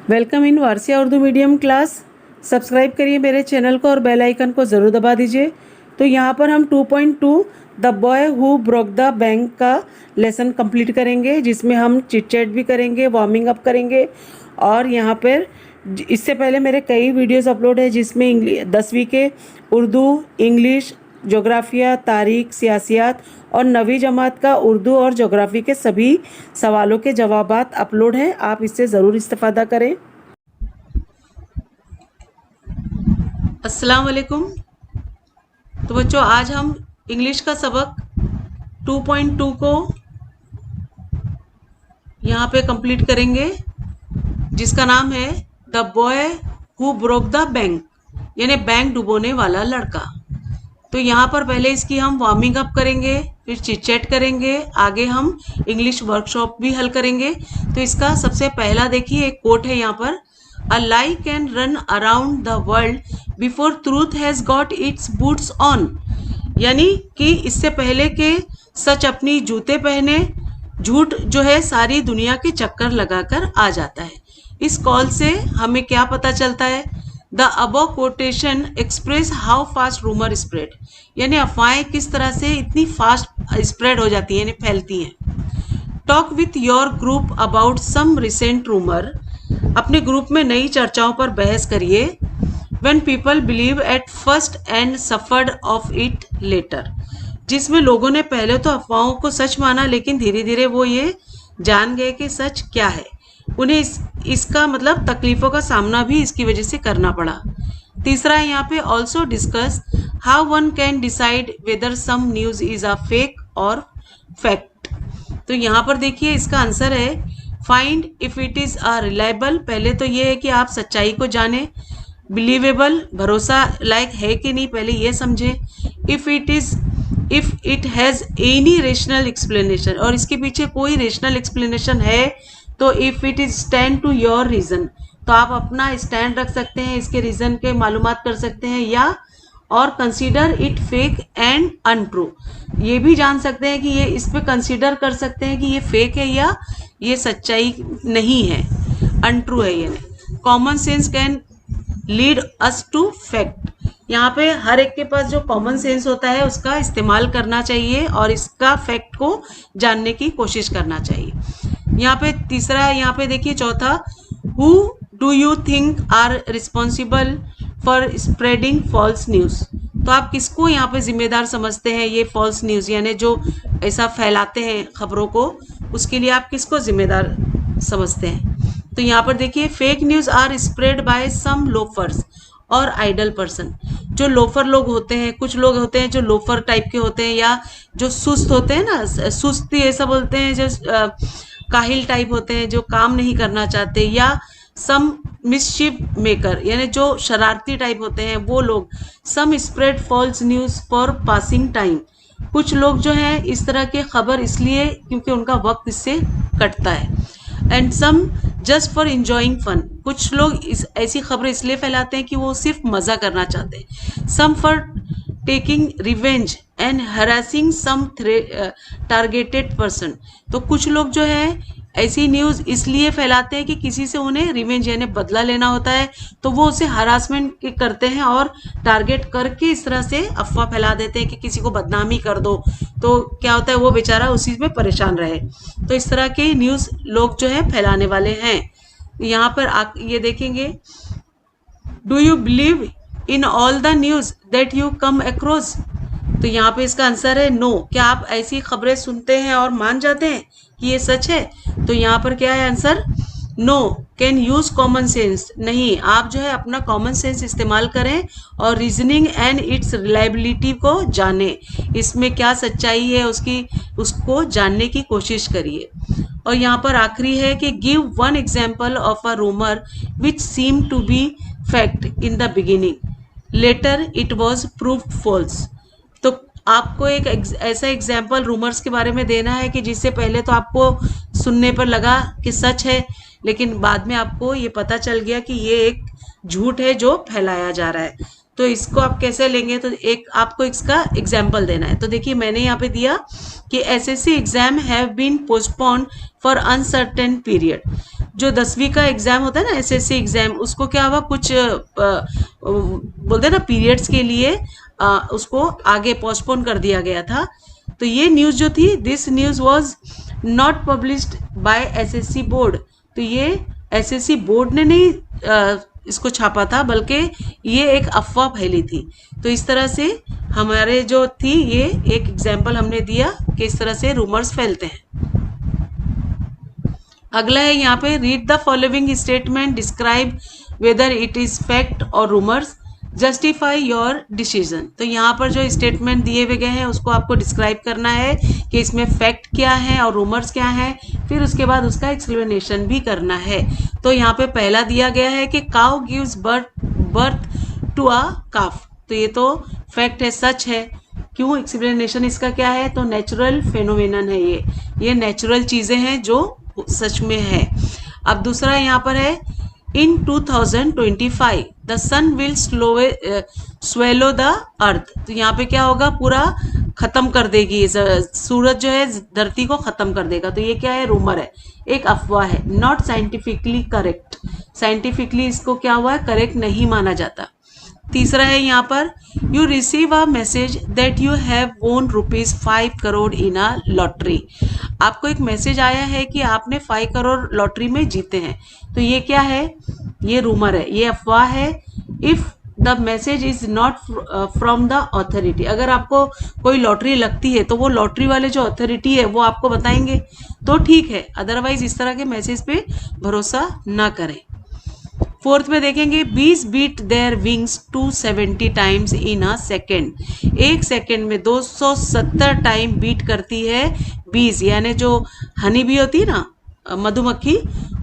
Welcome in Warsia Urdu medium class. Subscribe करिए मेरे channel को और बेल आइकन को ज़रूर दबा दीजिए। तो यहाँ पर हम 2.2 the boy who broke the bank का लेसन कंप्लीट करेंगे, जिसमें हम चिट चैट भी करेंगे, वार्मिंग अप करेंगे। और यहाँ पर इससे पहले मेरे कई वीडियोस अपलोड है, जिसमें 10वीं के उर्दू, इंग्लिश, जोग्राफिया, तारीख, सियासियात और 9वीं जमात का उर्दू और जोग्राफी के सभी सवालों के जवाबात अपलोड हैं। आप इससे ज़रूर इस्तेफादा करें। अस्सलाम वालेकुम। तो बच्चों, आज हम इंग्लिश का सबक 2.2 को यहाँ पे कंप्लीट करेंगे, जिसका नाम है the boy who broke the bank, यानी बैंक डुबोने वाला लड़का। तो यहाँ पर पहले इसकी हम वार्मिंग अप करेंगे, फिर चिट चैट करेंगे, आगे हम इंग्लिश वर्कशॉप भी हल करेंगे। तो इसका सबसे पहला देखिए, एक कोट है यहाँ पर, a lie can run around the world before truth has got its boots on, यानी कि इससे पहले के सच अपनी जूते पहने झूठ जो है सारी दुनिया के चक्कर लगाकर आ जाता है। इस कॉल से हमें क्या पता चलता है? The above quotation express how fast rumour spread, यानी अफवाहें किस तरह से इतनी फास्ट स्प्रेड हो जाती है, यानी फैलती हैं। Talk with your group about some recent rumour, अपने ग्रुप में नई चर्चाओं पर बहस करिए। When people believe at first and suffered of it later, जिसमें लोगों ने पहले तो अफवाहों को सच माना, लेकिन धीरे धीरे वो ये जान गए कि सच क्या है। उन्हें इसका मतलब तकलीफों का सामना भी इसकी वजह से करना पड़ा। तीसरा है यहाँ पे, also discuss how one can decide whether some news is a fake और फैक्ट। तो यहाँ पर देखिए इसका आंसर है find if it is a reliable. पहले तो ये है कि आप सच्चाई को जाने, बिलीवेबल भरोसा लायक है कि नहीं पहले ये समझें, if it has any rational explanation, और इसके पीछे कोई रेशनल एक्सप्लेनेशन है तो if it is stand to your reason, तो आप अपना स्टैंड रख सकते हैं, इसके रीजन के मालूमात कर सकते हैं, या और consider it fake and untrue, ये भी जान सकते हैं कि ये इस पे कंसीडर कर सकते हैं कि ये फेक है या ये सच्चाई नहीं है, अनट्रू है। यानी common sense can lead us to fact, यहाँ पे हर एक के पास जो कॉमन सेंस होता है उसका इस्तेमाल करना चाहिए और इसका फैक्ट को जानने की कोशिश करना चाहिए। यहाँ पे तीसरा है, यहाँ पे देखिए चौथा, who do you think are responsible for spreading false news, तो आप किसको यहाँ पे जिम्मेदार समझते हैं ये फॉल्स न्यूज़, यानी जो ऐसा फैलाते हैं खबरों को, उसके लिए आप किसको जिम्मेदार समझते हैं? तो यहाँ पर देखिए, fake news are spread by some loafers और आइडल पर्सन। जो लोफर लोग होते हैं, कुछ लोग होते हैं जो लोफर टाइप के होते हैं, या जो सुस्त होते हैं ना, सुस्ती ऐसा बोलते हैं, जो काहिल टाइप होते हैं, जो काम नहीं करना चाहते, या सम मिसचिफ मेकर, यानी जो शरारती टाइप होते हैं वो लोग। Some spread false news for passing time, कुछ लोग जो हैं इस तरह के खबर इसलिए क्योंकि उनका वक्त इससे कटता है। And some just for enjoying fun, कुछ लोग ऐसी खबरें इसलिए फैलाते हैं कि वो सिर्फ मज़ा करना चाहते हैं। Some for taking revenge and harassing some targeted person, तो कुछ लोग जो है ऐसी न्यूज़ इसलिए फैलाते हैं कि किसी से उन्हें रिवेंज यानी बदला लेना होता है, तो वो उसे हरासमेंट करते हैं और टारगेट करके इस तरह से अफवाह फैला देते हैं कि किसी को बदनामी कर दो, तो क्या होता है वो बेचारा उसी में परेशान रहे। तो इस तरह के न्यूज़ लोग जो है फैलाने वाले हैं। यहाँ पर ये देखेंगे, do you believe in all the news that you come across, तो यहाँ पे इसका आंसर है नो। क्या आप ऐसी खबरें सुनते हैं और मान जाते हैं कि ये सच है? तो यहाँ पर क्या है answer? No. Can use common sense, नहीं, आप जो है अपना कॉमन सेंस इस्तेमाल करें और रीजनिंग एंड इट्स रिलायबिलिटी को जानें, इसमें क्या सच्चाई है उसको जानने की कोशिश करिए। और यहाँ पर आखिरी है कि give one example of a rumour which seem to be fact in the beginning, later it was proved false. तो आपको एक ऐसा एग्जाम्पल रूमर्स के बारे में देना है कि जिससे पहले तो आपको सुनने पर लगा कि सच है, लेकिन बाद में आपको ये पता चल गया कि ये एक झूठ है जो फैलाया जा रहा है। तो इसको आप कैसे लेंगे, तो एक आपको इसका एग्जाम्पल देना है। तो देखिए मैंने यहाँ पे दिया कि SSC exam have been postpone for uncertain period. जो 10वीं का एग्जाम होता है ना एसएससी एग्जाम, उसको क्या हुआ, कुछ बोलते हैं ना पीरियड्स के लिए उसको आगे पोस्टपोन कर दिया गया था। तो ये न्यूज़ जो थी, this news was not published by SSC board. तो ये एसएससी बोर्ड ने नहीं इसको छापा था, बल्कि ये एक अफवाह फैली थी। तो इस तरह से हमारे जो थी, ये एक एग्जाम्पल हमने दिया कि इस तरह से रूमर्स फैलते हैं। अगला है यहाँ पे, read the following statement, describe whether it is fact और रूमर्स, जस्टिफाई योर डिसीजन। तो यहाँ पर जो स्टेटमेंट दिए हुए गए हैं उसको आपको डिस्क्राइब करना है कि इसमें फैक्ट क्या है और रूमर्स क्या है, फिर उसके बाद उसका एक्सप्लेनेशन भी करना है। तो यहाँ पे पहला दिया गया है कि cow gives birth to a calf. तो ये तो फैक्ट है, सच है। क्यों, एक्सप्लेनेशन इसका क्या है, तो नेचुरल फेनोमेनन है, ये नेचुरल चीज़ें हैं जो सच में है। अब दूसरा यहाँ पर है, in 2025 the sun will swallow the earth. तो यहाँ पे क्या होगा, पूरा खत्म कर देगी, सूरज जो है धरती को खत्म कर देगा। तो ये क्या है, रूमर है, एक अफवाह है, नॉट साइंटिफिकली करेक्ट। साइंटिफिकली इसको क्या हुआ है, करेक्ट नहीं माना जाता। तीसरा है यहाँ पर, you receive a message that you have वोन ₹5 करोड़ इन अ लॉटरी। आपको एक मैसेज आया है कि आपने 5 करोड़ लॉटरी में जीते हैं। तो ये क्या है, ये रूमर है, ये अफवाह है। If the message is not from the authority, अगर आपको कोई लॉटरी लगती है तो वो लॉटरी वाले जो अथॉरिटी है वो आपको बताएंगे तो ठीक है, अदरवाइज इस तरह के मैसेज पे भरोसा ना करें। फोर्थ में देखेंगे, bees beat their wings 270 times in a second. एक सेकेंड में 270 टाइम बीट करती है बीज, यानी जो हनी बी होती है ना, मधुमक्खी,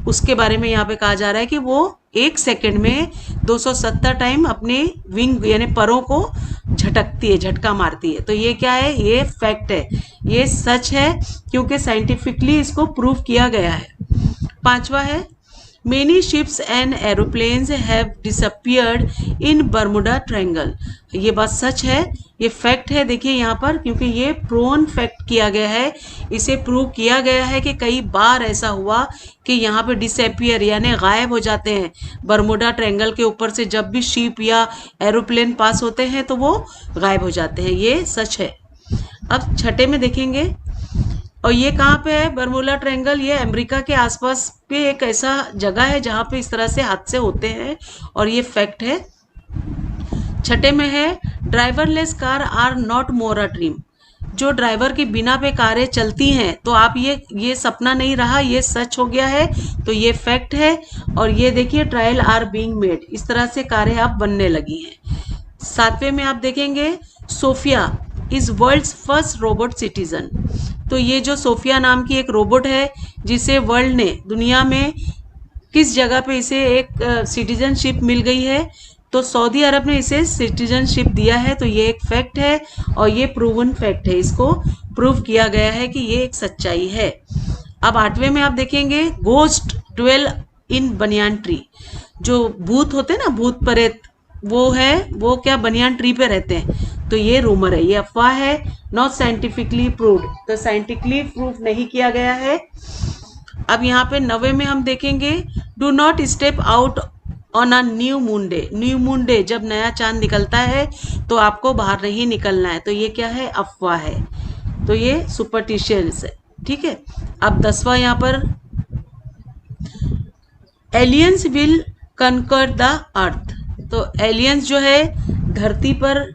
उसके बारे में यहाँ पे कहा जा रहा है कि वो एक सेकेंड में 270 टाइम अपने विंग यानी परों को झटकती है, झटका मारती है। तो ये क्या है, ये फैक्ट है, ये सच है, क्योंकि साइंटिफिकली इसको प्रूव किया गया है। पांचवा है, Many ships and aeroplanes have disappeared in Bermuda Triangle। ये बात सच है, ये फैक्ट है। देखिए यहाँ पर, क्योंकि ये प्रोन फैक्ट किया गया है, इसे प्रूव किया गया है कि कई बार ऐसा हुआ कि यहाँ पे डिसअपियर यानी गायब हो जाते हैं। बरमुडा ट्रायंगल के ऊपर से जब भी शिप या एरोप्लेन पास होते हैं तो वो गायब हो जाते हैं, ये सच है। अब छठे में देखेंगे, और ये कहाँ पे है, बरमुडा ट्रायंगल, ये अमेरिका के आसपास पे एक ऐसा जगह है जहाँ पे इस तरह से हादसे होते हैं, और ये फैक्ट है। छठे में है, driverless car are not more a dream. जो ड्राइवर के बिना पे कारें चलती हैं तो आप ये सपना नहीं रहा, ये सच हो गया है। तो ये फैक्ट है। और ये देखिए, ट्रायल आर बीइंग मेड, इस तरह से कारें अब बनने लगी हैं। सातवें में आप देखेंगे, Sophia is world's first robot citizen. तो ये जो सोफिया नाम की एक रोबोट है, जिसे वर्ल्ड ने, दुनिया में किस जगह पे इसे एक सिटीजनशिप मिल गई है, तो सऊदी अरब ने इसे सिटीजनशिप दिया है। तो ये एक फैक्ट है और ये प्रूवन फैक्ट है, इसको प्रूव किया गया है कि ये एक सच्चाई है। अब आठवें में आप देखेंगे, घोस्ट ड्वेल इन बनियान ट्री। जो भूत होते हैं ना, भूत प्रेत, वो क्या बनियान ट्री पे रहते हैं। तो ये रूमर है, ये अफवाह है, नॉट साइंटिफिकली प्रूव्ड। तो साइंटिफिकली प्रूव नहीं किया गया है। अब यहाँ पे 9वें में हम देखेंगे, do not step out on a new moon day. New moon day, जब नया चांद निकलता है तो आपको बाहर नहीं निकलना है। तो ये क्या है, अफवाह है। तो ये सुपरस्टिशंस है, ठीक है। अब 10वां यहाँ पर, aliens will conquer the earth. तो एलियंस जो है धरती पर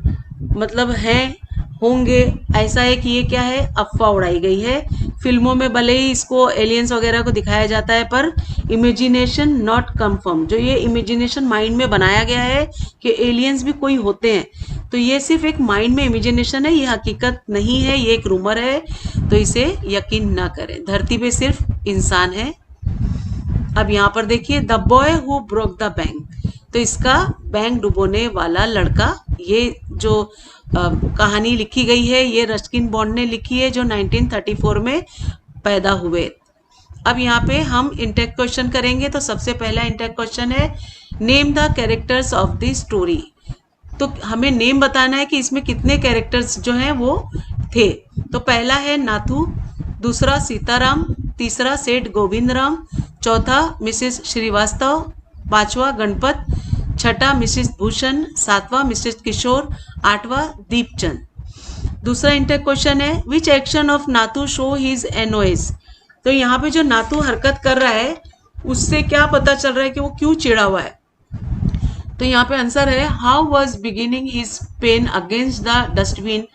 मतलब हैं, होंगे, ऐसा है कि ये क्या है, अफवाह उड़ाई गई है। फिल्मों में भले ही इसको एलियंस वगैरह को दिखाया जाता है, पर इमेजिनेशन नॉट कंफर्म। जो ये इमेजिनेशन माइंड में बनाया गया है कि एलियंस भी कोई होते हैं, तो ये सिर्फ एक माइंड में इमेजिनेशन है, ये हकीकत नहीं है, ये एक रूमर है। तो इसे यकीन ना करें, धरती पे सिर्फ इंसान है। अब यहाँ पर देखिए, the boy who broke the bank. तो इसका बैंक डुबोने वाला लड़का, ये जो कहानी लिखी गई है, ये रस्किन बॉन्ड ने लिखी है, जो 1934 में पैदा हुए। अब यहाँ पे हम इंटेक क्वेश्चन करेंगे। तो सबसे पहला इंटेक क्वेश्चन है, name the characters of the story. तो हमें नेम बताना है कि इसमें कितने कैरेक्टर्स जो हैं वो थे। तो पहला है नाथू, दूसरा सीताराम, तीसरा सेठ गोविंदराम, चौथा मिसेस श्रीवास्तव, पांचवा गणपत, छठा मिसेस भूषण, सातवां मिसेस किशोर, आठवां दीपचंद। दूसरा इंटर क्वेश्चन है which action of Nathu show his annoyance. तो यहाँ पे जो नाथू हरकत कर रहा है उससे क्या पता चल रहा है कि वो क्यों चिढ़ा हुआ है। तो यहाँ पे आंसर है how was beginning his pen against the dustbin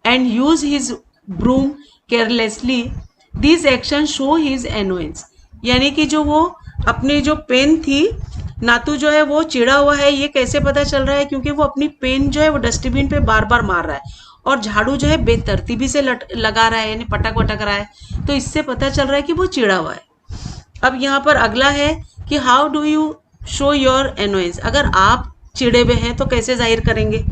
and use his broom carelessly, this action show his annoyance. यानी कि जो वो अपनी जो पेन थी, नातू जो है वो चिढ़ा हुआ है, ये कैसे पता चल रहा है, क्योंकि वो अपनी पेन जो है वो डस्टबिन पे बार बार मार रहा है और झाड़ू जो है बेतरतीबी से लगा रहा है, यानी पटक वटक रहा है। तो इससे पता चल रहा है कि वो चिढ़ा हुआ है। अब यहाँ पर अगला है कि how do you show your annoyance. अगर आप चिढ़े हुए हैं तो कैसे जाहिर करेंगे।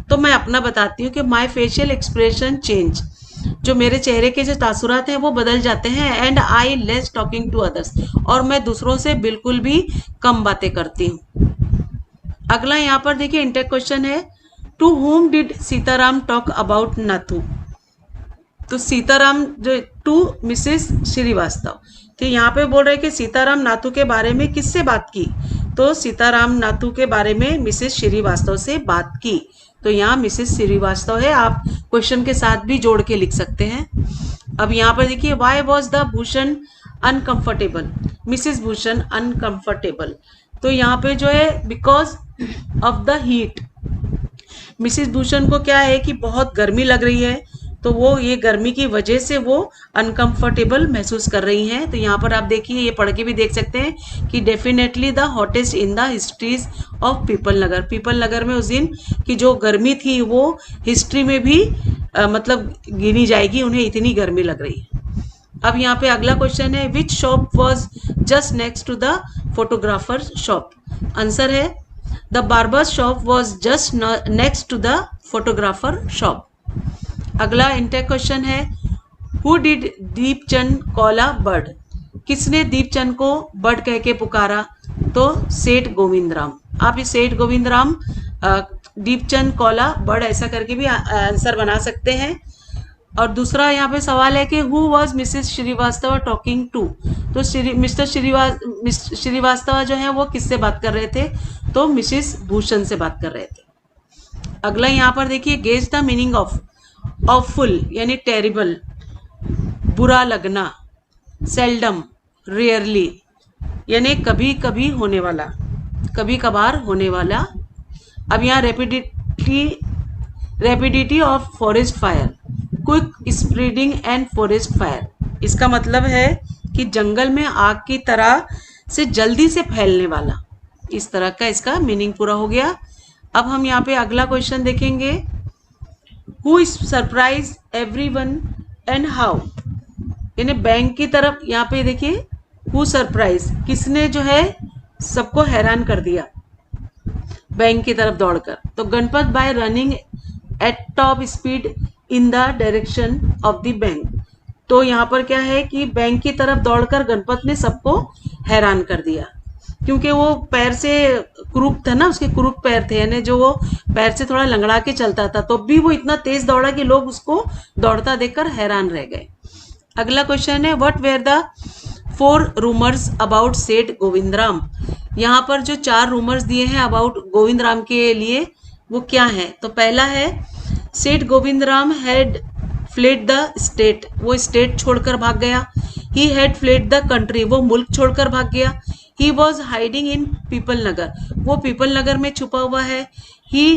तो मैं अपना बताती हूँ कि माई फेशियल एक्सप्रेशन चेंज, जो मेरे चेहरे के जो तासुरात हैं वो बदल जाते हैं। And I less talking to others, और मैं दूसरों से बिल्कुल भी कम बातें करती हूँ। अगला यहाँ पर देखिए इंटर क्वेश्चन है to whom did Sitaram talk about Nathu. तो सीताराम जो टू मिसेस श्रीवास्तव, तो यहाँ पे बोल रहे हैं कि सीताराम नाथू के बारे में किससे बात की। तो सीताराम नाथू के बारे में मिसेस श्रीवास्तव से बात की। तो यहाँ मिसेस श्रीवास्तव है, आप क्वेश्चन के साथ भी जोड़ के लिख सकते हैं। अब यहाँ पर देखिए why was the Bhushan uncomfortable, Mrs Bhushan uncomfortable. तो यहाँ पे जो है because of the heat, Mrs Bhushan को क्या है कि बहुत गर्मी लग रही है, तो वो ये गर्मी की वजह से वो अनकंफर्टेबल महसूस कर रही हैं। तो यहाँ पर आप देखिए, ये पढ़ के भी देख सकते हैं कि definitely the hottest in the histories of Peepal Nagar. Peepal Nagar में उस दिन की जो गर्मी थी वो हिस्ट्री में भी मतलब गिनी जाएगी, उन्हें इतनी गर्मी लग रही है। अब यहाँ पे अगला क्वेश्चन है which shop was just next to the photographer shop. Answer है the barber shop was just next to the photographer shop. अगला इंटर क्वेश्चन है who did Deepchand call a bird. किसने दीपचंद को बर्ड कह के पुकारा। तो सेठ गोविंदराम। आप इस सेठ Govindram Deepchand call a bird ऐसा करके भी आंसर बना सकते हैं। और दूसरा यहाँ पे सवाल है कि who was Mrs Srivastava talking to. तो मिस्टर श्रीवास्तव जो है वो किससे बात कर रहे थे। तो मिसेस भूषण से बात कर रहे थे। अगला यहाँ पर देखिए gauge the meaning of awful यानी टेरिबल, बुरा लगना, सेल्डम, रेयरली यानी कभी कभी होने वाला, कभी कभार होने वाला। अब यहाँ rapidity of forest fire, quick spreading and forest fire, इसका मतलब है कि जंगल में आग की तरह से जल्दी से फैलने वाला। इस तरह का इसका मीनिंग पूरा हो गया। अब हम यहाँ पे अगला क्वेश्चन देखेंगे who is surprise everyone and how. यानी बैंक की तरफ यहाँ पे देखिए हु सरप्राइज, किसने जो है सबको हैरान कर दिया बैंक की तरफ दौड़कर। तो Ganpat bye running at top speed in the direction of the bank. तो यहाँ पर क्या है कि बैंक की तरफ दौड़कर गणपत ने सबको हैरान कर दिया, क्योंकि वो पैर से क्रूप था ना, उसके क्रूप पैर थे, यानी जो वो पैर से थोड़ा लंगड़ा के चलता था, तो भी वो इतना तेज दौड़ा कि लोग उसको दौड़ता देखकर हैरान रह गए। अगला क्वेश्चन है what were the 4 rumours about Seth Govindram. यहाँ पर जो 4 रूमर्स दिए हैं अबाउट गोविंदराम के लिए वो क्या है। तो पहला है Seth Govindram had fled the state, वो स्टेट छोड़कर भाग गया। He had fled the country, वो मुल्क छोड़कर भाग गया। He was hiding in Peepal Nagar, वो पीपल नगर में छुपा हुआ है। He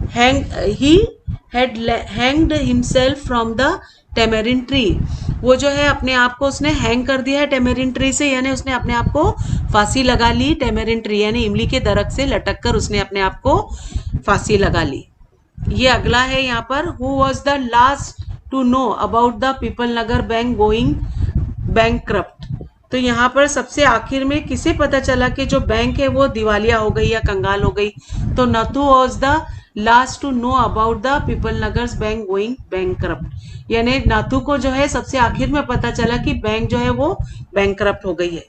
had hanged himself from the tamarind tree, वो जो है अपने आप को उसने हैंग कर दिया है टेमेरिन ट्री से, यानी उसने अपने आप को फांसी लगा ली। टेमेरिन ट्री यानी इमली के दरख्त से लटक कर उसने अपने आप को फांसी लगा ली। ये अगला है यहाँ पर who was the last to know about the Peepal Nagar bank going bankrupt. तो यहाँ पर सबसे आखिर में किसे पता चला कि जो बैंक है वो दिवालिया हो गई या कंगाल हो गई। तो Nathu was the last to know about the Peepal Nagar's bank going bankrupt, यानी नाथू को जो है सबसे आखिर में पता चला कि बैंक जो है वो बैंकक्रप्ट हो गई है।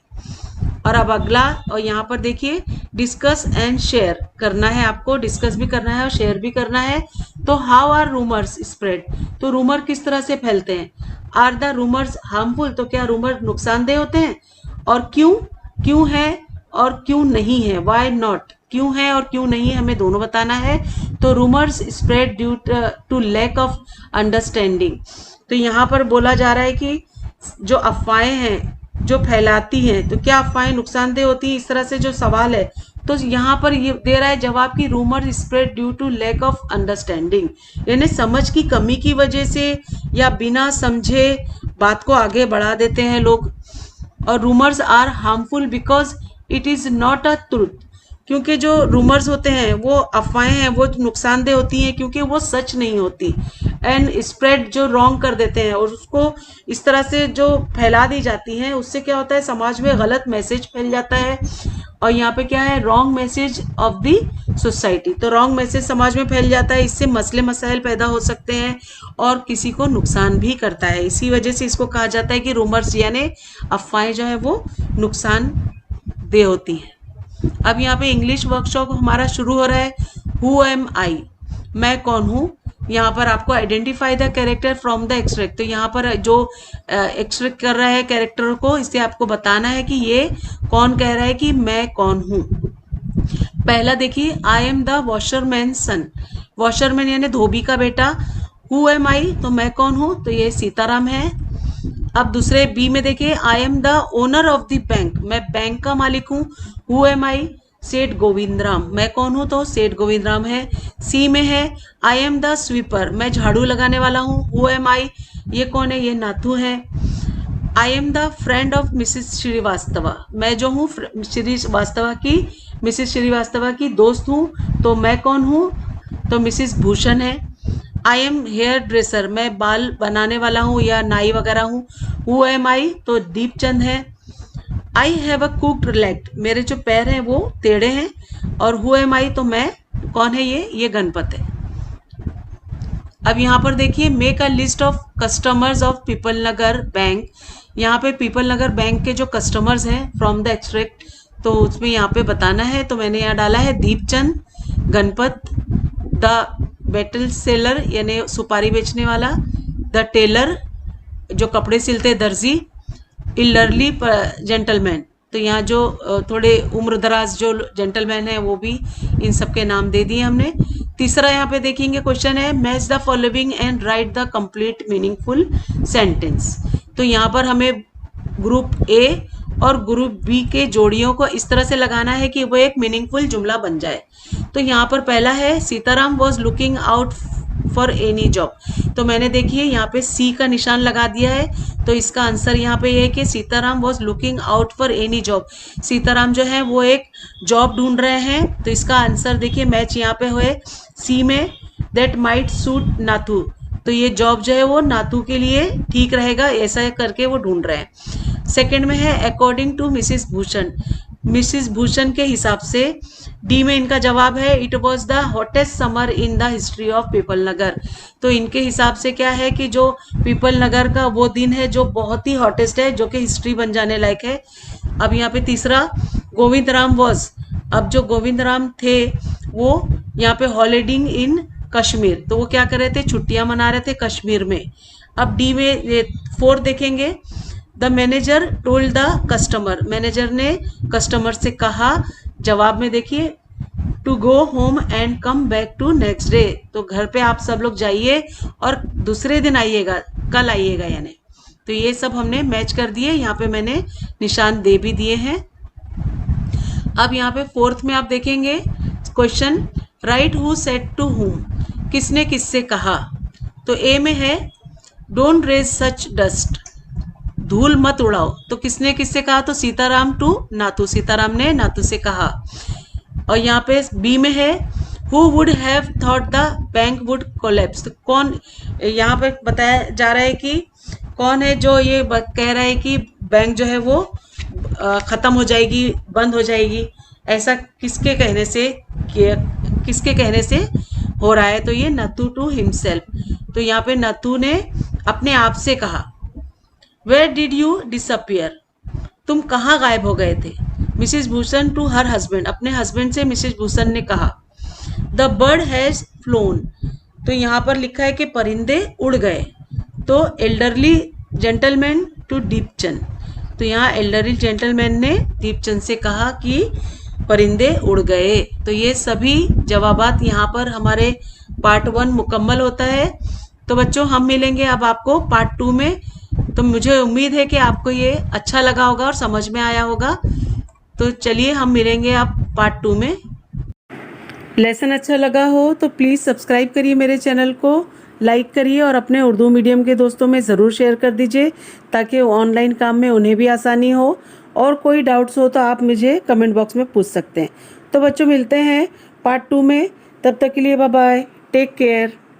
और अब अगला, और यहाँ पर देखिए डिस्कस एंड शेयर करना है, आपको डिस्कस भी करना है और शेयर भी करना है। तो हाउ आर रूमर्स स्प्रेड, तो रूमर किस तरह से फैलते हैं। आर द रूमर्स हार्मफुल, तो क्या रूमर नुकसानदेह होते हैं, और क्यों, क्यों है और क्यों नहीं है, वाई नॉट, क्यों है और क्यों नहीं है, हमें दोनों बताना है। तो rumours spread due to lack of understanding, तो यहाँ पर बोला जा रहा है कि जो अफवाहें हैं जो फैलाती हैं, तो क्या अफवाहें नुकसानदेह होती हैं, इस तरह से जो सवाल है। तो यहाँ पर ये दे रहा है जवाब कि rumour spread due to lack of understanding, यानी समझ की कमी की वजह से या बिना समझे बात को आगे बढ़ा देते हैं लोग। और rumours are harmful because it is not a truth, क्योंकि जो रूमर्स होते हैं वो अफवाहें हैं, वो नुकसानदेह होती हैं क्योंकि वो सच नहीं होती। एंड स्प्रेड जो रॉन्ग कर देते हैं और उसको इस तरह से जो फैला दी जाती हैं, उससे क्या होता है समाज में गलत मैसेज फैल जाता है। और यहाँ पे क्या है, wrong message of the society, तो रॉन्ग मैसेज समाज में फैल जाता है, इससे मसले मसाइल पैदा हो सकते हैं और किसी को नुकसान भी करता है। इसी वजह से इसको कहा जाता है कि रूमर्स यानी अफवाहें जो है वो नुकसान दे होती हैं। अब यहाँ पे इंग्लिश वर्कशॉप हमारा शुरू हो रहा है। हु एम आई, मैं कौन हूँ। यहाँ पर आपको identify the character from the extract, तो यहाँ पर जो एक्सट्रैक्ट कर रहा है कैरेक्टर को, इससे आपको बताना है कि ये कौन कह रहा है कि मैं कौन हूँ। पहला देखिए, I am the washerman son, washerman यानी धोबी का बेटा। हु एम आई, तो मैं कौन हूँ, तो ये सीताराम है। अब दूसरे बी में देखिए, I am the owner of the bank, मैं बैंक का मालिक हूँ। हु एम आई, सेठ गोविंदराम, मैं कौन हूँ, तो सेठ गोविंदराम है। सी में है, आई एम द स्वीपर, मैं झाड़ू लगाने वाला हूँ। हु एम आई, ये कौन है, ये नाथू है। आई am the friend of Mrs Srivastava, मैं जो हूँ श्रीवास्तवा की, मिसिस श्रीवास्तवा की दोस्त हूँ, तो मैं कौन हूँ, तो मिसिस भूषण है। आई एम हेयर ड्रेसर, मैं बाल बनाने वाला हूँ या नाई वगैरह हूँ। हु एम आई, तो दीपचंद है। I have a cooked leg, मेरे जो पैर हैं वो टेढ़े हैं। और हु एम आई, तो मैं कौन है, ये गणपत है। अब यहाँ पर देखिए, make a list of customers of Peepal Nagar bank, यहाँ पे पीपल नगर बैंक के जो कस्टमर्स हैं फ्रॉम द एक्सट्रैक्ट, तो उसमें यहाँ पे बताना है। तो मैंने यहाँ डाला है Deepchand, Ganpat, the betel seller यानी सुपारी बेचने वाला, द टेलर जो कपड़े सिलते दर्जी, इलरली जेंटलमैन, तो यहाँ जो थोड़े उम्रदराज जो जेंटलमैन है वो भी, इन सब के नाम दे दिए हमने। तीसरा यहाँ पे देखेंगे क्वेश्चन है, match the following and right the complete meaningful sentence, तो यहाँ पर हमें ग्रुप ए और ग्रुप बी के जोड़ियों को इस तरह से लगाना है कि वो एक मीनिंगफुल जुमला बन जाए। तो यहाँ पर पहला है, Sitaram was looking out for any job, तो मैंने देखिए यहाँ पे सी का निशान लगा दिया है। तो इसका आंसर यहाँ पे ये है कि Sitaram was looking out for any job, Sitaram जो है वो एक जॉब ढूंढ रहे हैं। तो इसका आंसर देखिए मैच यहाँ पे हुए सी में, दैट माइट सूट नाथू, तो ये जॉब जो है वो नाथू के लिए ठीक रहेगा, ऐसा करके वो ढूंढ रहे हैं। सेकंड में है, according to Mrs Bhushan, Mrs Bhushan के हिसाब से। डी में इनका जवाब है, it was the hottest summer in the history of Peepal Nagar, तो इनके हिसाब से क्या है कि जो पीपल नगर का वो दिन है जो बहुत ही हॉटेस्ट है, जो कि हिस्ट्री बन जाने लायक है। अब यहाँ पे तीसरा, गोविंद राम वॉज, अब जो गोविंद राम थे वो यहाँ पे हॉलीडिंग इन कश्मीर, तो वो क्या कर रहे थे, छुट्टियां मना रहे थे कश्मीर में। अब डी में फोर्थ देखेंगे, the manager told the customer, manager ने कस्टमर से कहा, जवाब में देखिए to go home and come back to next day, तो घर पे आप सब लोग जाइए और दूसरे दिन आइएगा, कल आइएगा यानी। तो ये सब हमने मैच कर दिए, यहाँ पे मैंने निशान दे भी दिए हैं। अब यहाँ पे फोर्थ में आप देखेंगे question, right who said to whom, किसने किससे कहा। तो ए में है, डोंट रेज सच डस्ट, धूल मत उड़ाओ, तो किसने किससे कहा, तो सीताराम टू नाथू, सीताराम ने नाथू से कहा। और यहाँ पे बी में है, who would have thought the bank would collapse, तो कौन, यहाँ पे बताया जा रहा है कि कौन है जो ये कह रहा है कि बैंक जो है वो खत्म हो जाएगी, बंद हो जाएगी, ऐसा किसके कहने से, किसके कहने से हो रहा है, तो ये नथु टू हिमसेल्फ। तो यहाँ पे नथु ने अपने आप से कहा, वेयर डिड यू डिसअपियर, तुम कहाँ गायब हो गए थे। Mrs Bhushan to her husband, अपने हस्बैंड से मिसेस भूषण ने कहा। द बर्ड हैज फ्लोन, तो यहाँ पर लिखा है कि परिंदे उड़ गए। तो एल्डरली जेंटलमैन टू दीपचंद, तो यहाँ एल्डरली जेंटलमैन ने दीपचंद से कहा कि परिंदे उड़ गए। तो ये सभी जवाबात यहाँ पर हमारे पार्ट 1 मुकम्मल होता है। तो बच्चों हम मिलेंगे अब आपको पार्ट 2 में। तो मुझे उम्मीद है कि आपको ये अच्छा लगा होगा और समझ में आया होगा। तो चलिए हम मिलेंगे अब पार्ट 2 में। लेसन अच्छा लगा हो तो प्लीज़ सब्सक्राइब करिए मेरे चैनल को, लाइक करिए और अपने उर्दू मीडियम के दोस्तों में ज़रूर शेयर कर दीजिए ताकि ऑनलाइन काम में उन्हें भी आसानी हो। और कोई डाउट्स हो तो आप मुझे कमेंट बॉक्स में पूछ सकते हैं। तो बच्चों मिलते हैं पार्ट 2 में, तब तक के लिए बाय बाय, टेक केयर।